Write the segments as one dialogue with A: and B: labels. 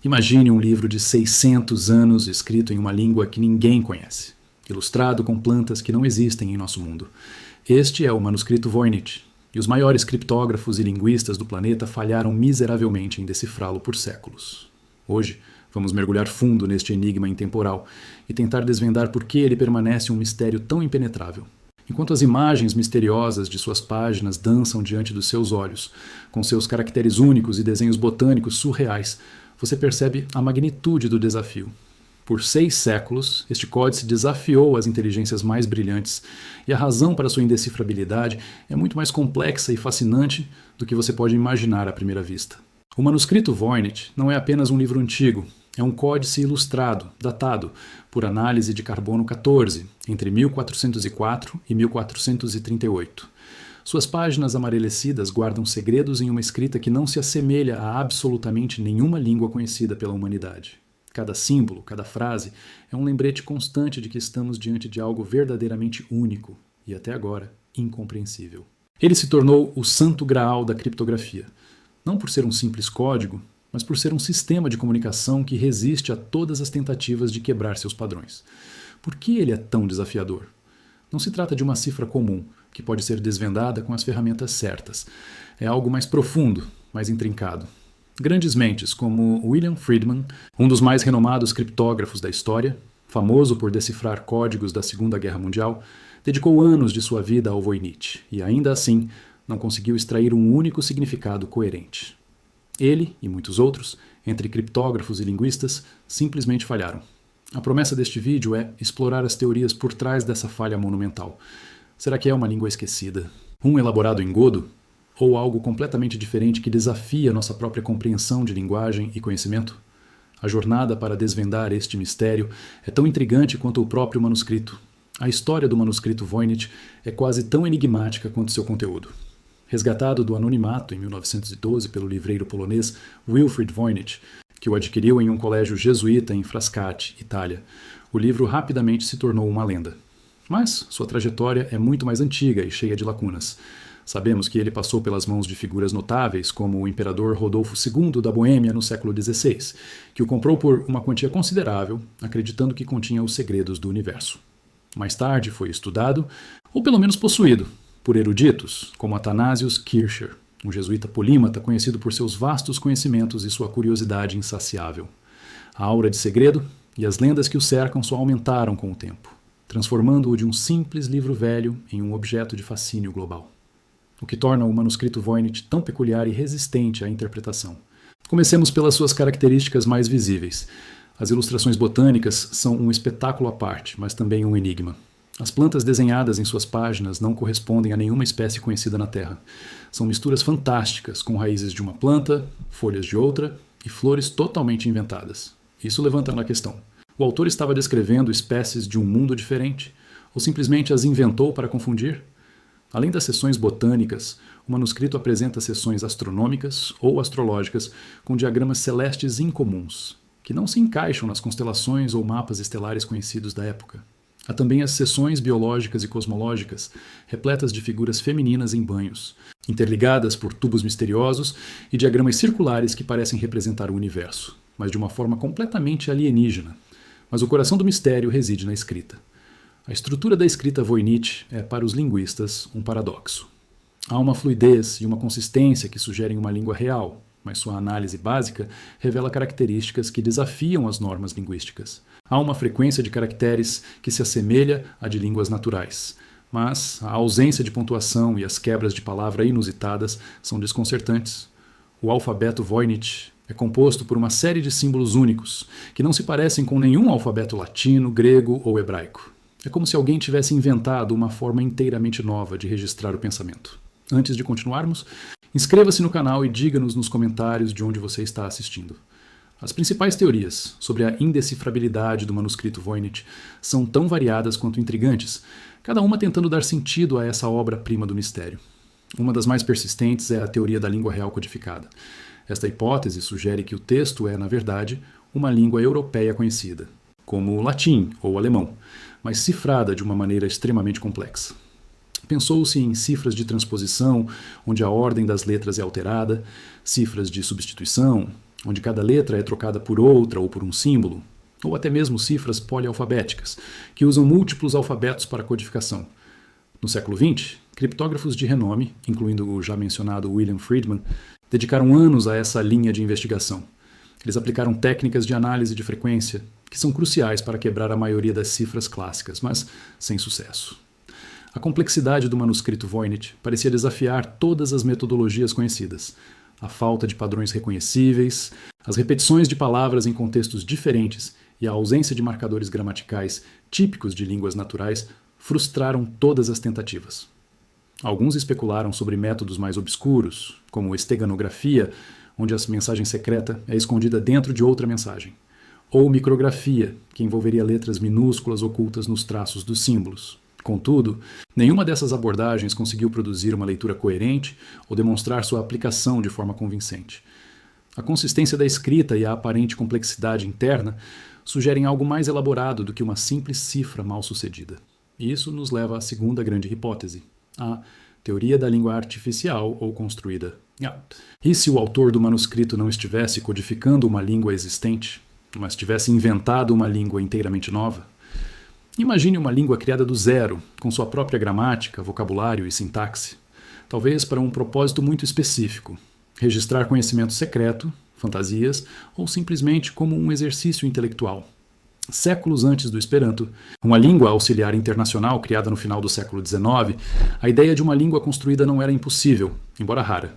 A: Imagine um livro de 600 anos escrito em uma língua que ninguém conhece, ilustrado com plantas que não existem em nosso mundo. Este é o manuscrito Voynich, e os maiores criptógrafos e linguistas do planeta falharam miseravelmente em decifrá-lo por séculos. Hoje, vamos mergulhar fundo neste enigma intemporal e tentar desvendar por que ele permanece um mistério tão impenetrável. Enquanto as imagens misteriosas de suas páginas dançam diante dos seus olhos, com seus caracteres únicos e desenhos botânicos surreais, você percebe a magnitude do desafio. Por 6 séculos, este códice desafiou as inteligências mais brilhantes, e a razão para sua indecifrabilidade é muito mais complexa e fascinante do que você pode imaginar à primeira vista. O manuscrito Voynich não é apenas um livro antigo, é um códice ilustrado, datado, por análise de carbono 14, entre 1404 e 1438. Suas páginas amarelecidas guardam segredos em uma escrita que não se assemelha a absolutamente nenhuma língua conhecida pela humanidade. Cada símbolo, cada frase, é um lembrete constante de que estamos diante de algo verdadeiramente único e, até agora, incompreensível. Ele se tornou o santo graal da criptografia, não por ser um simples código, mas por ser um sistema de comunicação que resiste a todas as tentativas de quebrar seus padrões. Por que ele é tão desafiador? Não se trata de uma cifra comum, que pode ser desvendada com as ferramentas certas. É algo mais profundo, mais intrincado. Grandes mentes como William Friedman, um dos mais renomados criptógrafos da história, famoso por decifrar códigos da Segunda Guerra Mundial, dedicou anos de sua vida ao Voynich e, ainda assim, não conseguiu extrair um único significado coerente. Ele e muitos outros, entre criptógrafos e linguistas, simplesmente falharam. A promessa deste vídeo é explorar as teorias por trás dessa falha monumental. Será que é uma língua esquecida? Um elaborado em Godo? Ou algo completamente diferente que desafia nossa própria compreensão de linguagem e conhecimento? A jornada para desvendar este mistério é tão intrigante quanto o próprio manuscrito. A história do manuscrito Voynich é quase tão enigmática quanto seu conteúdo. Resgatado do anonimato em 1912 pelo livreiro polonês Wilfrid Voynich, que o adquiriu em um colégio jesuíta em Frascati, Itália, o livro rapidamente se tornou uma lenda. Mas sua trajetória é muito mais antiga e cheia de lacunas. Sabemos que ele passou pelas mãos de figuras notáveis, como o imperador Rodolfo II da Boêmia no século XVI, que o comprou por uma quantia considerável, acreditando que continha os segredos do universo. Mais tarde foi estudado, ou pelo menos possuído, por eruditos, como Athanasius Kircher, um jesuíta polímata conhecido por seus vastos conhecimentos e sua curiosidade insaciável. A aura de segredo e as lendas que o cercam só aumentaram com o tempo, transformando-o de um simples livro velho em um objeto de fascínio global. O que torna o manuscrito Voynich tão peculiar e resistente à interpretação. Comecemos pelas suas características mais visíveis. As ilustrações botânicas são um espetáculo à parte, mas também um enigma. As plantas desenhadas em suas páginas não correspondem a nenhuma espécie conhecida na Terra. São misturas fantásticas, com raízes de uma planta, folhas de outra e flores totalmente inventadas. Isso levanta a questão. O autor estava descrevendo espécies de um mundo diferente? Ou simplesmente as inventou para confundir? Além das seções botânicas, o manuscrito apresenta seções astronômicas ou astrológicas com diagramas celestes incomuns, que não se encaixam nas constelações ou mapas estelares conhecidos da época. Há também as seções biológicas e cosmológicas, repletas de figuras femininas em banhos, interligadas por tubos misteriosos e diagramas circulares que parecem representar o universo, mas de uma forma completamente alienígena. Mas o coração do mistério reside na escrita. A estrutura da escrita Voynich é, para os linguistas, um paradoxo. Há uma fluidez e uma consistência que sugerem uma língua real, mas sua análise básica revela características que desafiam as normas linguísticas. Há uma frequência de caracteres que se assemelha à de línguas naturais, mas a ausência de pontuação e as quebras de palavra inusitadas são desconcertantes. O alfabeto Voynich é composto por uma série de símbolos únicos, que não se parecem com nenhum alfabeto latino, grego ou hebraico. É como se alguém tivesse inventado uma forma inteiramente nova de registrar o pensamento. Antes de continuarmos, inscreva-se no canal e diga-nos nos comentários de onde você está assistindo. As principais teorias sobre a indecifrabilidade do manuscrito Voynich são tão variadas quanto intrigantes, cada uma tentando dar sentido a essa obra-prima do mistério. Uma das mais persistentes é a teoria da língua real codificada. Esta hipótese sugere que o texto é, na verdade, uma língua europeia conhecida, como o latim ou o alemão, mas cifrada de uma maneira extremamente complexa. Pensou-se em cifras de transposição, onde a ordem das letras é alterada, cifras de substituição, onde cada letra é trocada por outra ou por um símbolo, ou até mesmo cifras polialfabéticas, que usam múltiplos alfabetos para codificação. No século XX, criptógrafos de renome, incluindo o já mencionado William Friedman, dedicaram anos a essa linha de investigação. Eles aplicaram técnicas de análise de frequência, que são cruciais para quebrar a maioria das cifras clássicas, mas sem sucesso. A complexidade do manuscrito Voynich parecia desafiar todas as metodologias conhecidas. A falta de padrões reconhecíveis, as repetições de palavras em contextos diferentes e a ausência de marcadores gramaticais típicos de línguas naturais frustraram todas as tentativas. Alguns especularam sobre métodos mais obscuros, como esteganografia, onde a mensagem secreta é escondida dentro de outra mensagem, ou micrografia, que envolveria letras minúsculas ocultas nos traços dos símbolos. Contudo, nenhuma dessas abordagens conseguiu produzir uma leitura coerente ou demonstrar sua aplicação de forma convincente. A consistência da escrita e a aparente complexidade interna sugerem algo mais elaborado do que uma simples cifra mal-sucedida. E isso nos leva à segunda grande hipótese, a teoria da língua artificial ou construída. E se o autor do manuscrito não estivesse codificando uma língua existente, mas tivesse inventado uma língua inteiramente nova? Imagine uma língua criada do zero, com sua própria gramática, vocabulário e sintaxe, talvez para um propósito muito específico, registrar conhecimento secreto, fantasias ou simplesmente como um exercício intelectual. Séculos antes do Esperanto, uma língua auxiliar internacional criada no final do século XIX, a ideia de uma língua construída não era impossível, embora rara.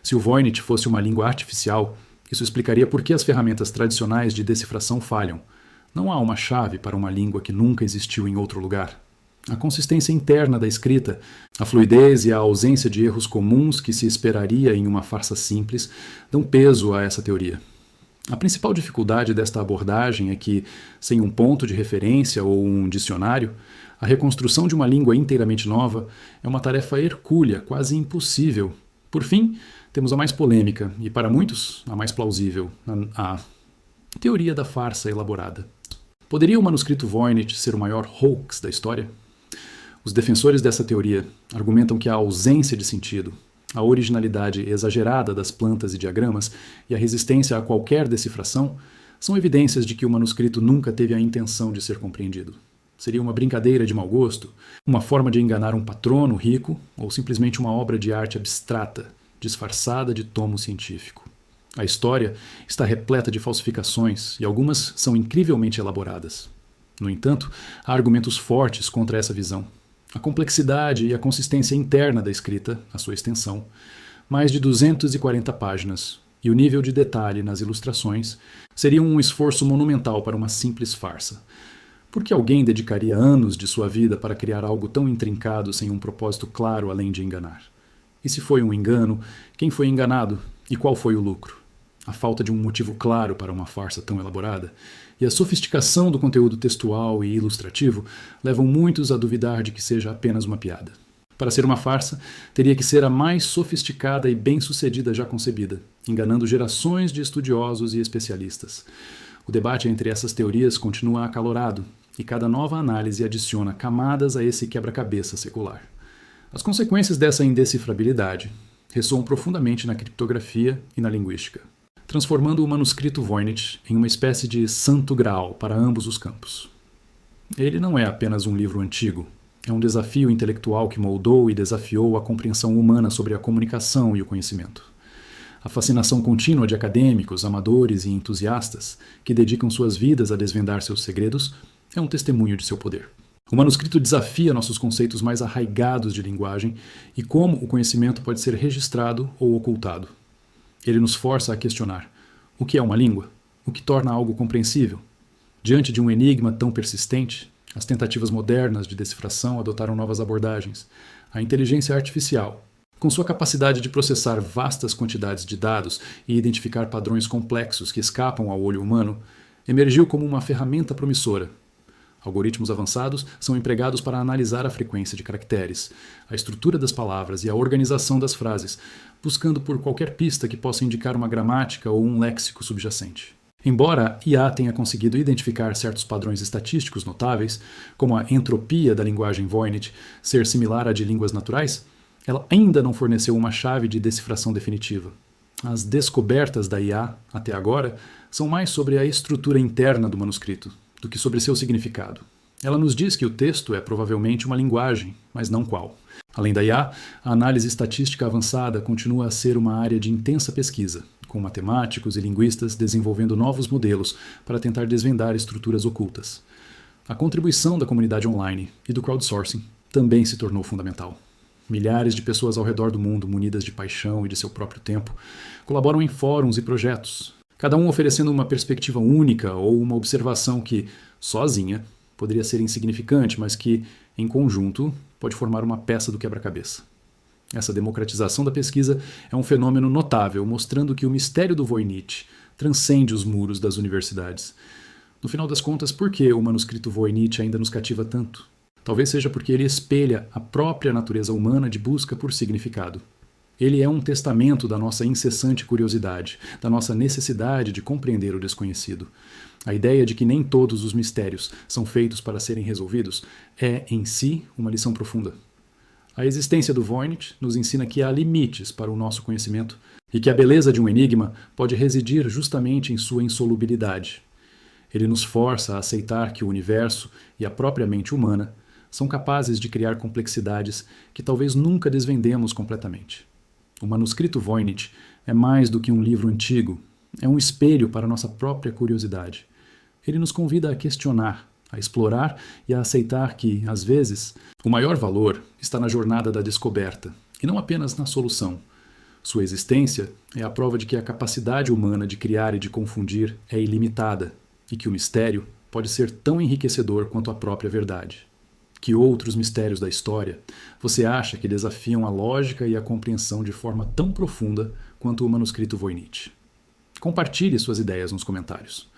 A: Se o Voynich fosse uma língua artificial, isso explicaria por que as ferramentas tradicionais de decifração falham. Não há uma chave para uma língua que nunca existiu em outro lugar. A consistência interna da escrita, a fluidez e a ausência de erros comuns que se esperaria em uma farsa simples dão peso a essa teoria. A principal dificuldade desta abordagem é que, sem um ponto de referência ou um dicionário, a reconstrução de uma língua inteiramente nova é uma tarefa hercúlea, quase impossível. Por fim, temos a mais polêmica e, para muitos, a mais plausível, a teoria da farsa elaborada. Poderia o manuscrito Voynich ser o maior hoax da história? Os defensores dessa teoria argumentam que a ausência de sentido, a originalidade exagerada das plantas e diagramas e a resistência a qualquer decifração são evidências de que o manuscrito nunca teve a intenção de ser compreendido. Seria uma brincadeira de mau gosto, uma forma de enganar um patrono rico ou simplesmente uma obra de arte abstrata, disfarçada de tomo científico. A história está repleta de falsificações e algumas são incrivelmente elaboradas. No entanto, há argumentos fortes contra essa visão. A complexidade e a consistência interna da escrita, a sua extensão, mais de 240 páginas, e o nível de detalhe nas ilustrações seriam um esforço monumental para uma simples farsa. Por que alguém dedicaria anos de sua vida para criar algo tão intrincado sem um propósito claro além de enganar? E se foi um engano, quem foi enganado e qual foi o lucro? A falta de um motivo claro para uma farsa tão elaborada e a sofisticação do conteúdo textual e ilustrativo levam muitos a duvidar de que seja apenas uma piada. Para ser uma farsa, teria que ser a mais sofisticada e bem-sucedida já concebida, enganando gerações de estudiosos e especialistas. O debate entre essas teorias continua acalorado, e cada nova análise adiciona camadas a esse quebra-cabeça secular. As consequências dessa indecifrabilidade ressoam profundamente na criptografia e na linguística, transformando o manuscrito Voynich em uma espécie de santo graal para ambos os campos. Ele não é apenas um livro antigo, é um desafio intelectual que moldou e desafiou a compreensão humana sobre a comunicação e o conhecimento. A fascinação contínua de acadêmicos, amadores e entusiastas que dedicam suas vidas a desvendar seus segredos é um testemunho de seu poder. O manuscrito desafia nossos conceitos mais arraigados de linguagem e como o conhecimento pode ser registrado ou ocultado. Ele nos força a questionar: o que é uma língua? O que torna algo compreensível? Diante de um enigma tão persistente, as tentativas modernas de decifração adotaram novas abordagens. A inteligência artificial, com sua capacidade de processar vastas quantidades de dados e identificar padrões complexos que escapam ao olho humano, emergiu como uma ferramenta promissora. Algoritmos avançados são empregados para analisar a frequência de caracteres, a estrutura das palavras e a organização das frases, buscando por qualquer pista que possa indicar uma gramática ou um léxico subjacente. Embora a IA tenha conseguido identificar certos padrões estatísticos notáveis, como a entropia da linguagem Voynich ser similar à de línguas naturais, ela ainda não forneceu uma chave de decifração definitiva. As descobertas da IA, até agora, são mais sobre a estrutura interna do manuscrito do que sobre seu significado. Ela nos diz que o texto é provavelmente uma linguagem, mas não qual. Além da IA, a análise estatística avançada continua a ser uma área de intensa pesquisa, com matemáticos e linguistas desenvolvendo novos modelos para tentar desvendar estruturas ocultas. A contribuição da comunidade online e do crowdsourcing também se tornou fundamental. Milhares de pessoas ao redor do mundo, munidas de paixão e de seu próprio tempo, colaboram em fóruns e projetos, cada um oferecendo uma perspectiva única ou uma observação que, sozinha, poderia ser insignificante, mas que, em conjunto, pode formar uma peça do quebra-cabeça. Essa democratização da pesquisa é um fenômeno notável, mostrando que o mistério do Voynich transcende os muros das universidades. No final das contas, por que o manuscrito Voynich ainda nos cativa tanto? Talvez seja porque ele espelha a própria natureza humana de busca por significado. Ele é um testamento da nossa incessante curiosidade, da nossa necessidade de compreender o desconhecido. A ideia de que nem todos os mistérios são feitos para serem resolvidos é, em si, uma lição profunda. A existência do Voynich nos ensina que há limites para o nosso conhecimento e que a beleza de um enigma pode residir justamente em sua insolubilidade. Ele nos força a aceitar que o universo e a própria mente humana são capazes de criar complexidades que talvez nunca desvendemos completamente. O manuscrito Voynich é mais do que um livro antigo, é um espelho para nossa própria curiosidade. Ele nos convida a questionar, a explorar e a aceitar que, às vezes, o maior valor está na jornada da descoberta e não apenas na solução. Sua existência é a prova de que a capacidade humana de criar e de confundir é ilimitada e que o mistério pode ser tão enriquecedor quanto a própria verdade. Que outros mistérios da história você acha que desafiam a lógica e a compreensão de forma tão profunda quanto o manuscrito Voynich? Compartilhe suas ideias nos comentários.